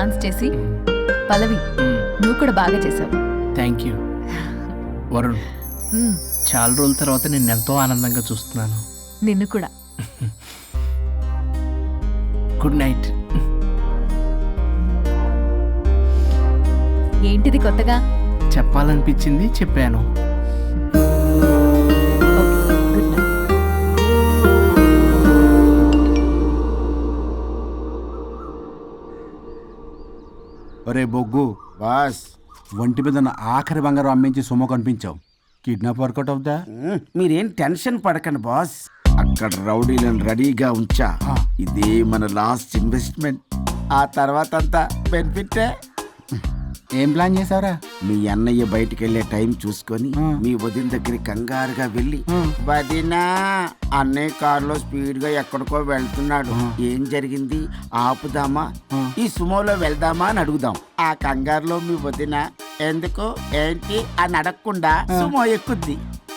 Dance చేసి. పల్లవి, నువ్వు కూడా బాగా చేసావు. Thank you. వరుణ్, చాలా రోజుల తర్వాత నేను ఎంతో ఆనందంగా చూస్తున్నాను. నిన్ను కూడా. Good night. ఏంటిది కొత్తగా? చెప్పాలనిపించింది, చెప్పాను. Good night. ఒరే బొగ్గు బాస్ ఒంటి మీద ఉన్న ఆఖరి బంగారం అమ్మించి సొమ్ము కనిపించావు. కిడ్నాప్ వర్కౌట్ అవుతా? మీరేం టెన్షన్ పడకండి బాస్. అక్కడ రౌడీలను రెడీగా ఉంచా. ఇదే మన లాస్ట్ ఇన్వెస్ట్మెంట్. ఆ తర్వాత అంతా బెనిఫిటే. ఏం ప్లాన్ చేసావురా? మీ అన్నయ్య బయటికి వెళ్ళే టైం చూసుకొని మీ వదిన దగ్గరికి కంగారుగా వెళ్ళి, వదినా అన్నయ్య కారులో స్పీడ్ గా ఎక్కడికో వెళ్తున్నాడు, ఏం జరిగింది, ఆపుదామా, ఈ సుమోలో వెళ్దామా అని అడుగుదాం. ఆ కంగారులో మీ వదిన ఎందుకు ఏంటి అని అడగకుండా సుమో ఎక్కుద్ది.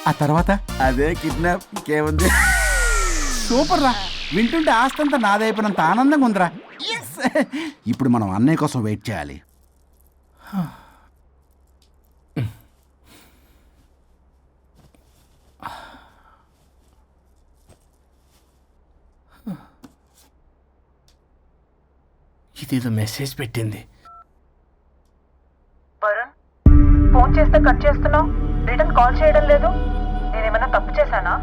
ఆ తర్వాత అదే కిడ్నాప్. ఇంకేముంది? సూపర్ రా. వింటుంటే ఆస్తంతా నాదైపోయినంత ఆనందంగా ఉందిరా. ఇప్పుడు మనం అన్నయ్య కోసం వెయిట్ చేయాలి. ఇదేదో మెసేజ్ పెట్టింది. వరుణ్, ఫోన్ చేస్తే కట్ చేస్తున్నావు, రిటర్న్ కాల్ చేయడం లేదు. నేనేమన్నా తప్పు చేశానా?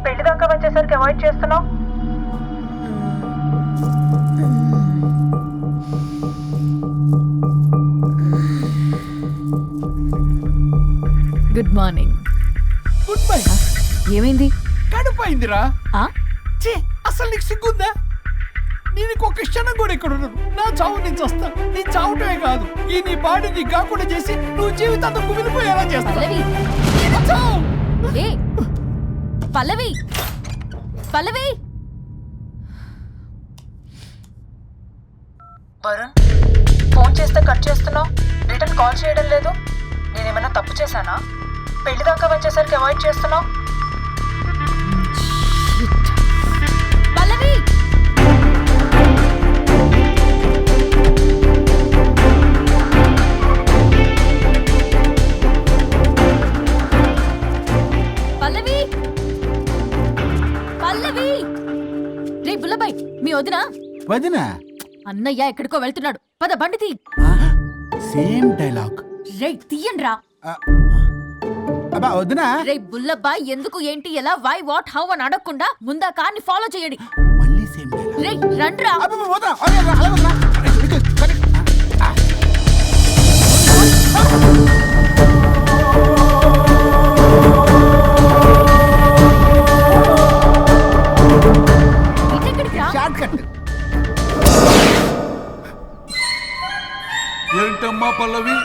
పెళ్లి దాకా వచ్చేసరికి అవాయిడ్ చేస్తున్నావు. Good morning. Good bye. ఏమైంది? కడుపైందిరా. ఆ? ఛీ, అసలు నీకు సిగ్గుందా? నేను ఇంకొక క్షణం కూడా ఇక్కడ ఉండను. నా చావు నేను చస్తా. నీ చావటమే కాదు, ఈ నీ బాడీ నీకు కాకుండా చేసి నువ్వు జీవితాంతం కుమిలిపోయేలా చేస్తా. పల్లవి, చావు. ఏ పల్లవి, పల్లవి. వరుణ్, ఫోన్ చేస్తే కట్ చేస్తున్నావు, రిటర్న్ కాల్ చేయడం లేదు. నేనేమన్నా తప్పు చేశానా? పెళ్లి దాకా వచ్చేసరికి అవాయిడ్ చేస్తున్నావు. పల్లవి, పల్లవి, పల్లవి. రే బుల్లబాయ్, మీ వదినా? వదినా? అన్నయ్య ఎక్కడికో వెళ్తున్నాడు, పద బండి తీ. Same dialogue. రే తీయండి రా. అబ్బా వదినా. రే బుల్లబాయ్, ఎందుకు ఏంటి ఎలా వై వాట్ హౌ అని అడగకుండా ముందా కార్ని ఫాలో చేయండి. మళ్ళీ సేమ్ డైలాగ్. రే రండ్రా. అబ్బా వదినా, అలా వదినా. ఇటెక్కడికి రా. Short cut. ఏంటమ్మా పల్లవి,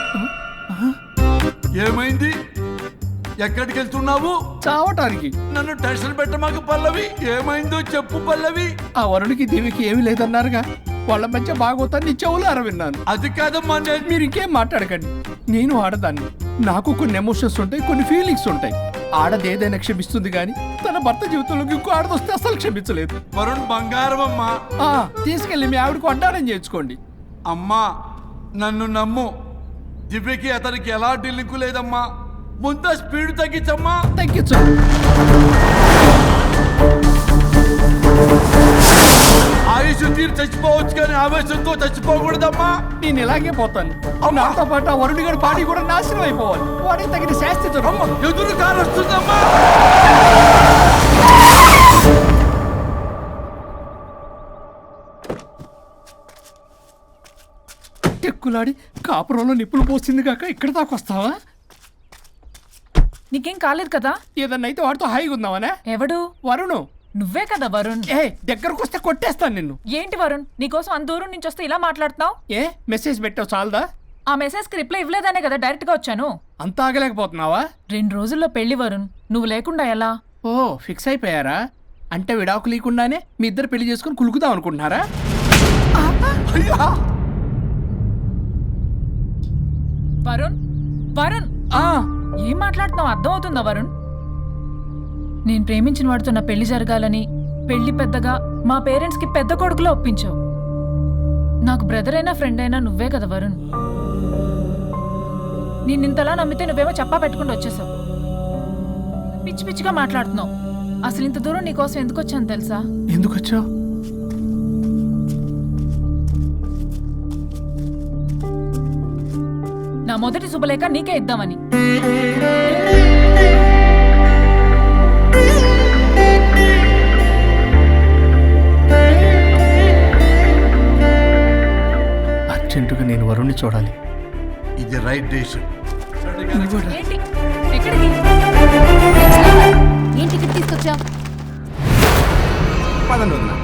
ఏమైంది? ఎక్కడికి వెళ్తున్నావు? చావటానికి. నన్ను టెన్షన్ పెట్టమాకు పల్లవి. ఏమైందో చెప్పు పల్లవి. ఆ వరుడికి దేవికి ఏమీ లేదన్నారుగా, వాళ్ళ మధ్య బాగోతాన్ని నీ చెవులారా విన్నాను. అది కాదమ్మా, మీరు ఇంకేం మాట్లాడకండి. నేను ఆడదాన్ని, నాకు కొన్ని ఎమోషన్స్ ఉంటాయి, కొన్ని ఫీలింగ్స్ ఉంటాయి. ఆడది ఏదైనా క్షమిస్తుంది కానీ తన భర్త జీవితంలోకి ఇంకో ఆడదొస్తే అసలు క్షమించలేదు. వరుణ్ బంగారం అమ్మా. తీసుకెళ్ళి మీ ఆవిడకు అడ్డానం చేయించుకోండి. అమ్మా నన్ను నమ్ము, దివ్యకి అతనికి ఎలాంటి లింకు లేదమ్మా. ముందు స్పీడ్ తగ్గించమ్మా. తగ్గించు. ఆయుష్ తీరు చచ్చిపోవచ్చు కానీ ఆవేశంతో చచ్చిపోకూడదమ్మా. నేను ఇలాగే పోతాను. నాతో పాటు ఆ వరుడి గారి బాడీ కూడా నాశనం అయిపోవాలి. వాడికి తగిన శాస్తి జరుగుతుంది. ఎదురు కారు వస్తుందమ్మా. ఎక్కులాడి కాపురంలో నిప్పులు పోసింది కాక ఇక్కడ దాకా వస్తావా? నీకేం కాలేదు కదా? ఏదన్నా అయితే వాడితో హాయిగా ఉందామనే. ఎవడు? వరుణు. నువ్వే కదా వరుణ్. దగ్గరకు వస్తే కొట్టేస్తాను నిన్ను. ఏంటి వరుణ్, నీకోసం అంత దూరం నుంచి వస్తే ఇలా మాట్లాడుతున్నావు? మెసేజ్ పెట్టావు చాలదా? ఆ మెసేజ్ కి రిప్లై ఇవ్వలేదనే కదా డైరెక్ట్ గా వచ్చాను. అంత ఆగలేకపోతున్నావా? 2 రోజుల్లో పెళ్లి వరుణ్, నువ్వు లేకుండా ఎలా? ఓ ఫిక్స్ అయిపోయారా? అంటే విడాకు లేకుండానే మీ ఇద్దరు పెళ్లి చేసుకుని కులుకుదాం అనుకుంటున్నారా? వరుణ్, వరుణ్, ఏం మాట్లాడుతున్నావు అర్థం అవుతుందా వరుణ్? నేను ప్రేమించిన వాడితో నా పెళ్లి జరగాలని పెళ్లి పెద్దగా మా పేరెంట్స్ కి పెద్ద కొడుకులో ఒప్పించావు. నాకు బ్రదర్ అయినా ఫ్రెండ్ అయినా నువ్వే కదా వరుణ్. నిన్నింతలా నమ్మితే నువ్వేమో చెప్పా పెట్టుకుంటూ వచ్చేసావు. పిచ్చి పిచ్చిగా మాట్లాడుతున్నావు. అసలు ఇంత దూరం నీకోసం ఎందుకు వచ్చాను తెలుసా? ఎందుకు వచ్చావు? నా మొదటి శుభలేఖ నీకే ఇద్దామని. అర్జెంటుగా నేను వరుణ్ణి చూడాలి. ఇది రైట్ డెసిషన్. ఏంటి? ఎక్కడికి? ఏంటి ఇక్కడ తీసుకొచ్చావు? పదండి వదినా.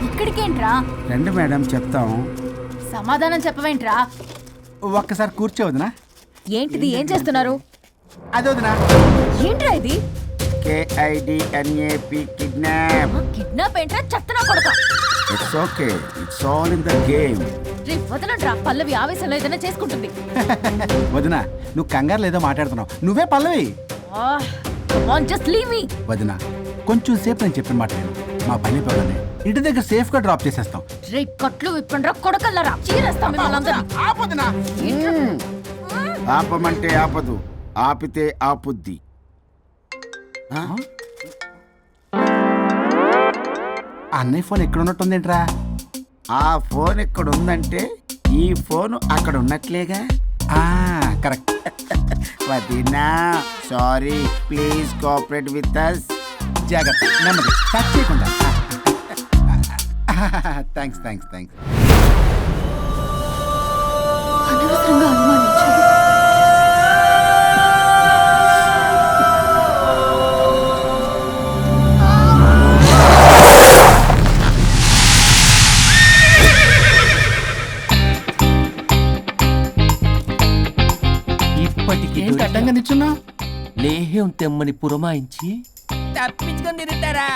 ఇక్కడికేంట్రా? రండి మేడం చెప్తాం. సమాధానం చెప్పవేంట్రా? ఒక్కసారి కూర్చో వదినా. ఏంటిది? ఏం చేస్తున్నారు? అదే వదినా. ఏంట్రా ఇది? KIDNAP kidnap. కిడ్నాప్ ఏంట్రా? చెత్తనా కొడక. It's okay, it's all in the game. రే వదలండ్రా, పల్లవి ఆవేశంలో ఏదైనా చేసుకుంటుంది. వదినా నువ్వు కంగారు లేదో మాట్లాడుతున్నావు. నువ్వే పల్లవి. Just leave me. వదినా కొంచెం సేపు నేను చెప్పిన మాట విను. మా పని పని ఇంటి దగ్గర సేఫ్ గా డ్రాప్ చేసేస్తాం. రే కట్లు విప్పండ్రా కొడకల్లరా, చీరేస్తాం మిమ్మల్ని అందరినీ. ఆపమంటే ఆపదు, ఆపితే ఆపుద్ది. ఆ? అన్నయ్య ఫోన్ ఎక్కడ ఉన్నట్టుందేంట్రా? ఆ ఫోన్ ఎక్కడ ఉందంటే ఈ ఫోన్ అక్కడ ఉన్నట్లేగా. కరెక్ట్. వదినా sorry, please cooperate with us. జాగ్రత్త, నెమ్మది, టచ్ చేయకుండా. Thanks thanks thanks. అనవసరంగా అనుమానించాను. ఏంటి అడ్డంగా నిల్చున్నా? లేహ్యం తెమ్మని పురమాయించి తప్పించుకొని తిరుగుతారా?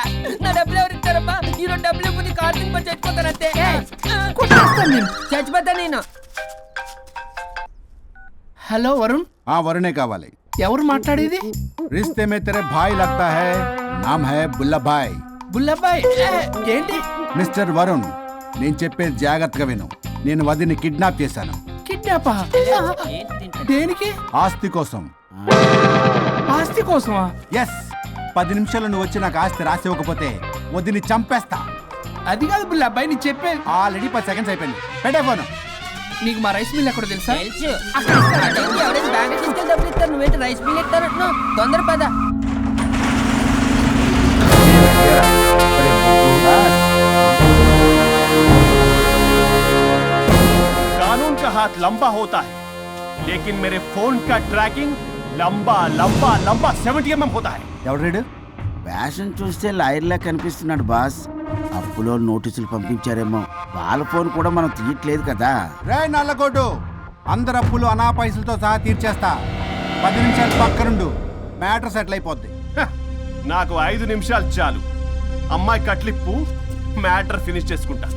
నా డబ్బులు ఎవరు ఇస్తారమ్మా? ఈరోజు డబ్బులు ఇవ్వని కార్తీక్ పని చచ్చిపోతానంతే. చచ్చిపోతా నేను. హలో వరుణ్. వరుణే కావాలి. ఎవరు మాట్లాడేది? रिश्ते में तेरे भाई लगता है, नाम है बुल्ला भाई. బుల్లబ్బాయ్. ఏంటి? మిస్టర్ వరుణ్, నేను చెప్పేది జాగ్రత్తగా విను. నేను వదిని కిడ్నాప్ చేశాను. కిడ్నాపా? దేనికి? ఆస్తి కోసం. ఆస్తి కోసమా? ఎస్. 10 నిమిషాలు నువ్వు వచ్చి నాకు ఆస్తి రాసి ఇవ్వకపోతే వదిని చంపేస్తా. అది కాదు బుల్లబ్బాయ్, నీ చెప్పే. ఆల్రెడీ 10 సెకండ్స్ అయిపోయింది. పెట్టే ఫోను. నీకు మా రైస్ మిల్ ఎక్కడ తెలుసా? తెలుసు. అక్కడ ఇస్తారా? ఎవరైనా బ్యాంక్ తీసుకెళ్ళి డబ్బులు ఇస్తారు, నువ్వేంటి రైస్ బిల్ ఇస్తారంటున్నావు? తొందర పద. कानून का हाथ लंबा होता है, लेकिन मेरे फोन का ट्रैकिंग लंबा लंबा लंबा 70 mm होता है. ఎవడు రీడు? ఫ్యాషన్ చూస్తే లాయర్లా కనిపిస్తున్నాడు బాస్. అప్పులో నోటీసులు పంపించారేమో. వాళ్ళ ఫోన్ కూడా మనం తీయట్లేదు కదా. రే నల్లగొడ్డు, అందరు అప్పులు అనా పైసలతో సహా తీర్చేస్తా. 10 నిమిషాలు పక్కనుండు, మ్యాటర్ సెటిల్ అయిపోద్ది. హ, నాకు 5 నిమిషాలు చాలు. అమ్మాయి కట్లిప్పు, మ్యాటర్ ఫినిష్ చేసుకుంటా.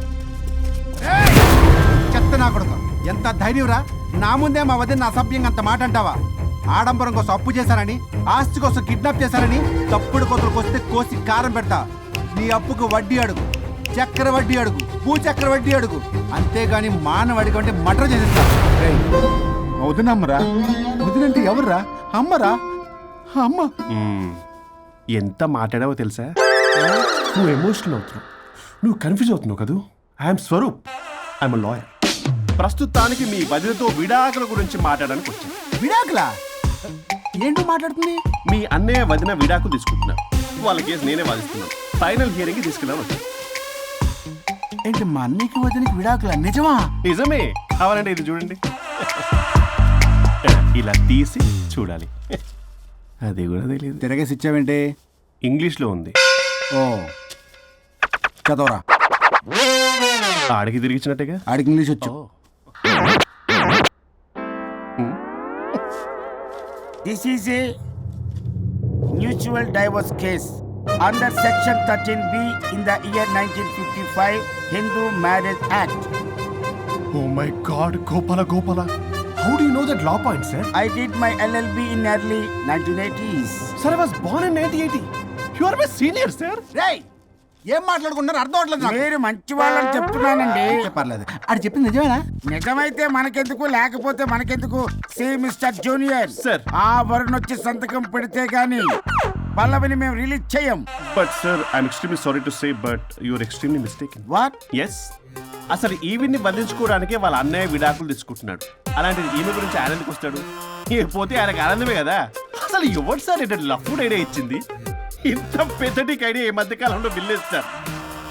చెత్త నా కొడుకు, ఎంత ధైర్యంరా? నా ముందే మా వదిన అసభ్యంగా అంత మాట అంటావా? ఆడంబరం కోసం అప్పు చేశారని, ఆస్తి కోసం కిడ్నాప్ చేశారని తప్పుడు కొతులకు వస్తే కోసి కారం పెడతా. నీ అప్పుకు వడ్డీ అడుగు, చక్కెర వడ్డీ అడుగు, భూచక్ర వడ్డీ అడుగు. అంతేగాని మానవ అడిగి అంటే మటర్ చేసేస్తా. వదినమ్మరా? వదినంటే ఎవర్రా? అమ్మరా? అమ్మ. ఎంత మాట్లాడావో తెలుసా? నువ్వు ఎమోషనల్ అవుతున్నావు, నువ్వు కన్ఫ్యూజ్ అవుతున్నావు కదూ. I'm Swaroop, I'm lawyer. ప్రస్తుతానికి మీ వదినతో విడాకుల గురించి మాట్లాడడానికి వచ్చాను. విడాకులా? ఏంటో మాట్లాడుతుంది? మీ అన్నయ్య వదిన విడాకులు తీసుకుంటున్నారు. వాళ్ళ కేసు నేనే వాదిస్తున్నాను. ఫైనల్ హియరింగ్ తీసుకెళ్ళాను వచ్చాను. ఏంటి మా అన్నయ్యకి వదినకి విడాకులా? నిజమా? నిజమే. కావాలంటే ఇది చూడండి. ఇలా తీసి చూడాలి. అది కూడా తెలియదు. తిరగేసి ఇచ్చావేంటి? ఇంగ్లీష్లో ఉంది. ఓ చదవరా. ఆడికి తిరిగిచ్చినట్టుగా. ఆడికి ఇంగ్లీష్ వచ్చు. This is a mutual divorce case under section 13B in the year 1955 Hindu Marriage Act. Oh my God, Gopala. How do you know that law point, sir? I did my LLB in early 1980s. Sir, I was born in 1980. You are my senior, sir. రేయ్, ఏం మాట్లాడుకుంటున్నారు అర్థం అవట్లేదు నాకు. మీరు మంచి వాళ్ళని చెప్తున్నానండి. పర్లేదు అది చెప్పింది నిజమేనా? నిజమైతే మనకెందుకు, లేకపోతే మనకెందుకు? See mister junior Sir. ఆ వరుణ్ వచ్చి సంతకం పెడితే గాని పల్లవిని మేము రిలీజ్ చేయం. But sir I'm extremely sorry to say but you're extremely mistaken. What? Yes, అసలు ఈవిడ్ని బంధించుకోవడానికే వాళ్ళ అన్నయ్య విడాకులు తీసుకుంటున్నాడు. అలాంటిది ఈమె గురించి ఆనందకి వస్తాడు. పోతే ఆయనకు ఆనందమే కదా. అసలు ఎవరు సార్ ఇటు లఫ్డ్ ఐడియా ఇచ్చింది? ఇంత పెద్దటికి ఐడియా ఈ మధ్య కాలంలో విల్లేస్తారు.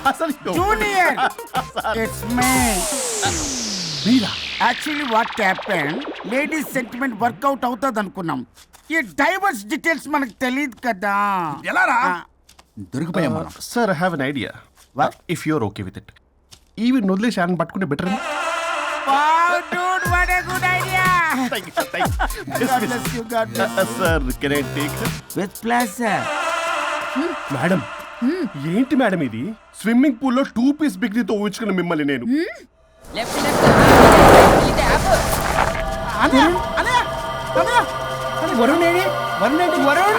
అసలు జూనియర్ ఇట్స్ మీ. మీరా? Actually what happen, ladies sentiment work out అవుతుంది అనుకున్నాం. ఈ డైవర్స్ డీటెయిల్స్ మనకు తెలియదు కదా. ఎలా రా? దొరికిపోయాం మనం. Sir I have an idea. What? If you're okay with it, ఈవిడ్ వదిలేసి ఆయన పట్టుకుంటే better. What a good idea. God bless you, God bless you. Sir can I take? With pleasure. Madam, ఏంటి మేడం ఇది? స్విమ్మింగ్ పూల్ లో 2 piece బిగ్నీతో ఊహించుకున్న మిమ్మల్ని నేను. Left left ఇది యాప్. అన్నయ్య అన్నయ్య అన్నయ్య వరుణ్ ఏడి? వరుణ్ ఏంటి? వరుణ్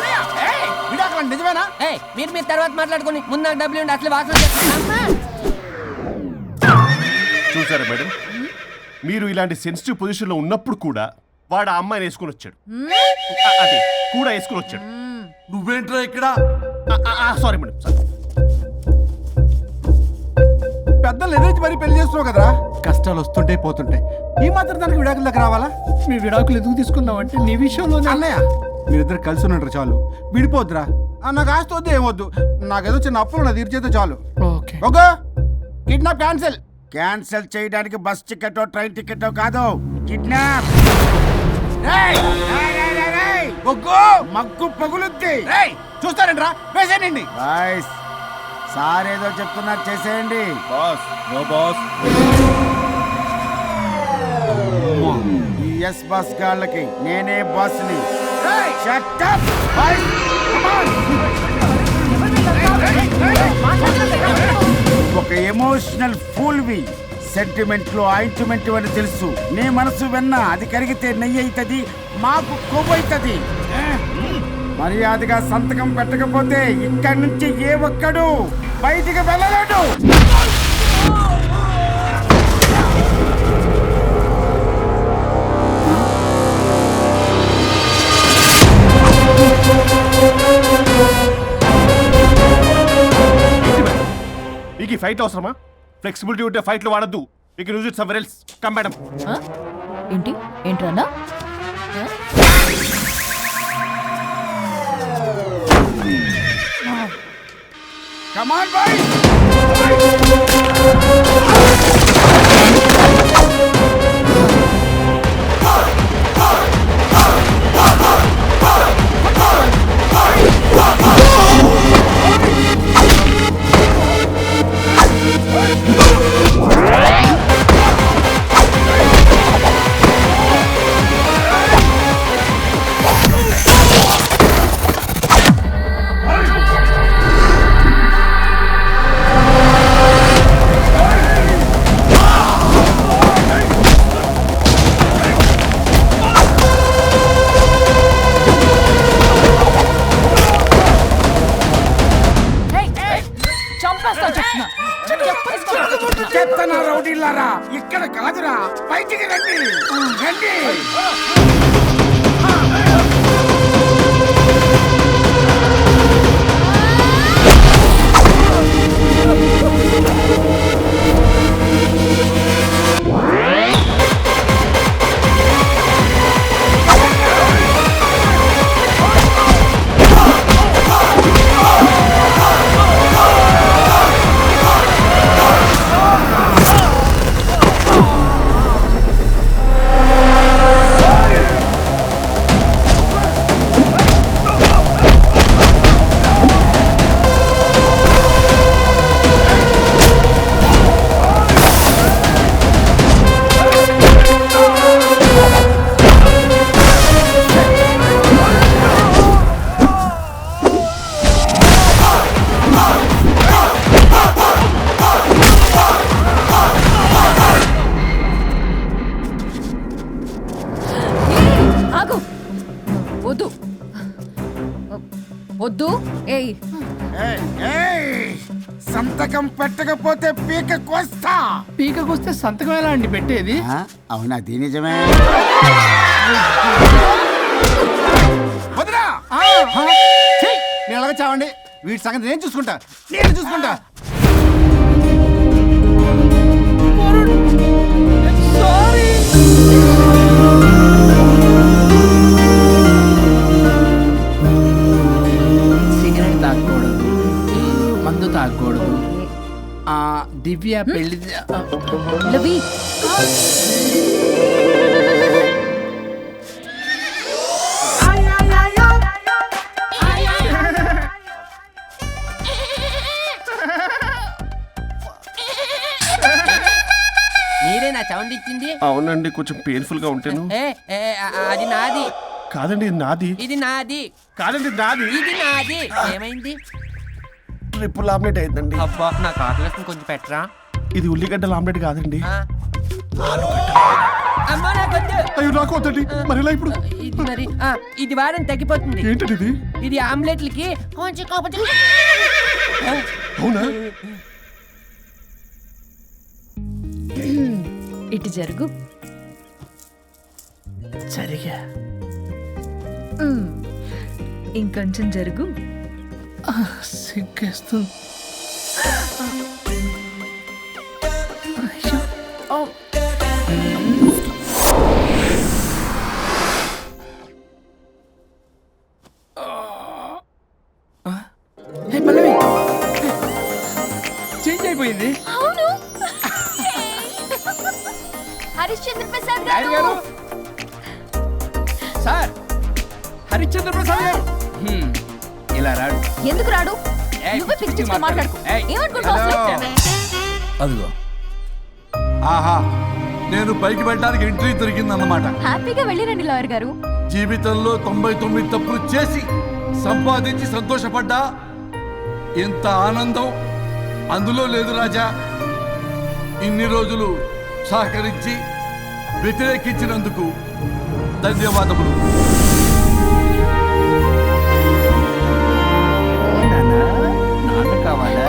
విడాకులు నిజమేనా? ఏయ్ మీరు తర్వాత మాట్లాడుకొని ముందు నాకు డబ్బులు ఉండి అసలు వాసన చేస్తున్నా. చూసారా మేడం, మీరు ఇలాంటి సెన్సిటివ్ పొజిషన్ లో ఉన్నప్పుడు కూడా వాడు ఆ అమ్మాయిని వేసుకుని వచ్చాడు. అదే కూడా వేసుకుని వచ్చాడు. నువ్వేంట్రా ఇక్కడ? Sorry madam, sorry. పెద్దలు ఎదురు మరి పెళ్లి చేస్తున్నావు కదరా. కష్టాలు వస్తుంటాయి పోతుంటాయి. ఈ మాత్రం దానికి విడాకుల దగ్గర రావాలా? మీ విడాకులు ఎందుకు తీసుకున్నావు అంటే నీ విషయంలోనే. అన్నయ్య మీరిద్దరు కలిసి ఉన్నట్టు చాలు, విడిపోద్దురా. నాకు ఆస్తి వద్దు ఏమొద్దు, నాకేదో చిన్న అప్పులు నా తీర్చేదో చాలు. Okay okay, kidnap cancel. Cancel చేయడానికి బస్ టికెట్ ట్రైన్ టికెట్ కాదు, కిడ్నాప్. మగ్గు పగులుద్ది. చూస్తారంట్రా, వేసేయండి. బాయ్స్, సార్ ఏదో చెప్తున్నారు, చేసేయండి. Boss, no boss. ఈ ఎస్ బస్ గాళ్ళకి నేనే బాస్ని. Shut up, boys. Come on. ఒక ఎమోషనల్ ఫూల్వి. సెంటిమెంట్ లో ఆయింట్మెంట్ అని తెలుసు. నీ మనసు వెన్న, అది కరిగితే నెయ్యి అవుతుంది, మాకు కొవ్వు అవుతుంది. మర్యాదగా సంతకం పెట్టకపోతే ఇక్కడి నుంచి ఏ ఒక్కడు బయటికి వెళ్ళలేడు. మీకు ఈ ఫైట్ అవసరమా? ఫ్లెక్సిబిలిటీ ఉంటే ఫైట్ లో వాడద్దు. You can use it somewhere else. Come madam. ఏంటి ఏంట్రన్నా? Come on, boys. చెత్తన రౌడీలారా, ఇక్కడ కాదురా, బయటికి రండి, రండి. సంతకం పెట్టకపోతే పీక కోస్తా. పీకకొస్తే సంతకం ఎలా అండి పెట్టేది? అవునా? అది నిజమే. వదినా! ఛీ! నేను అలాగే చావండి. వీటి సంగతి నేను చూసుకుంటా. సారీ. సిగరెట్ తాగకూడదు, మందు తాగకూడదు. దివ్య పెళ్లి లవి మీరే నా సౌండ్ ఇచ్చింది? అవునండి, కొంచెం పెయిన్ఫుల్ గా ఉంటాను. అది నాది. కాదండి, ఇది నాది. ఇది నాది. కాదండి, నాది. ఇది నాది. ఏమైంది? ట్రిపుల్ ఆమ్లెట్ అయిందండి. అబ్బా, నాకు ఆకలిస్తుంది, కొంచెం పెట్టరా. ఇది ఉల్లిగడ్డల ఆమ్లెట్ కాదండి. అమ్మా, నాకొద్దు. అయ్యో, నాకు వద్దండి. మరి ఇలా ఇప్పుడు ఇది మరి ఇది వారం తగ్గిపోతుంది. ఏంటండి ఇది? ఇది ఆమ్లెట్లకి కొంచెం అవునా? ఇటు జరుగు. సరిగా ఇంకొంచెం జరుగు. సిగ్గేస్తుంది. చేంజ్ అయిపోయింది. అవును. హరిశ్చంద్ర ప్రసాద్ గారు గారు. సార్, హరిశ్చంద్ర ప్రసాద్ గారు ఇలా రాడు. ఎందుకు రాడు? నువ్వే పిచ్చి పిచ్చిగా మాట్లాడుకో. ఏమనుకుంటావు అసలు? అదిగో, ఆహా, నేను పైకి వెళ్ళడానికి ఎంట్రీ దొరికిందన్నమాట. హ్యాపీగా వెళ్ళిరండి లాయర్ గారు. జీవితంలో 99 తప్పులు చేసి సంపాదించి సంతోషపడ్డా ఇంత ఆనందం అందులో లేదు రాజా. ఇన్ని రోజులు సహకరించి వ్యతిరేకించినందుకు ధన్యవాదములు. నాన్న కావాలా?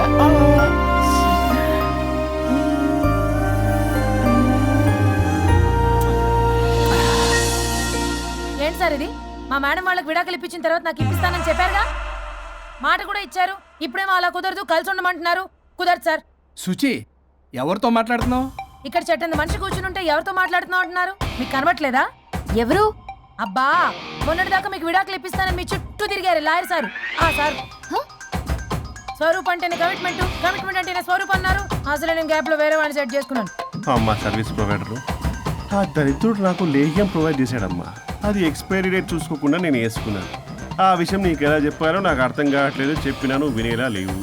ఏంటి సార్ ఇది? మా మేడం వాళ్ళకి విడాకులు ఇప్పించిన తర్వాత నాకు ఇప్పిస్తానని చెప్పారుగా, మాట కూడా ఇచ్చారు. ఇప్పుడేమో అలా కుదరదు, కలిసి ఉండమంటున్నారు. కుదరదు సార్. సుచి, ఎవరితో మాట్లాడుతున్నావు? ఇక్కడ చెట్టంత మనిషి కూర్చుని ఉంటే ఎవరితో మాట్లాడుతున్నావు అంటున్నారు? మీకు కనబట్లేదా? ఎవరు? అబ్బా, మొన్నటిదాకా మీకు విడాకులు ఇప్పిస్తానని మీ చుట్టూ తిరిగారు లాయర్ సార్. సార్, స్వరూప్ అంటేనే కమిట్మెంట్, కమిట్మెంట్ అంటేనే స్వరూప్ అన్నారు. అసలు నేను గ్యాప్ లో వేరే వాడిని సెట్ చేసుకున్నాను. అమ్మా, సర్వీస్ ప్రొవైడరు ఆ దరిద్రుడు నాకు లేహ్యం ప్రొవైడ్ చేశాడమ్మా. అది ఎక్స్పైరీ డేట్ చూసుకోకుండా నేను వేసుకున్నాను. ఆ విషయం నీకు ఎలా చెప్పారో నాకు అర్థం కావట్లేదు. చెప్పినాను, వినేలా లేవు.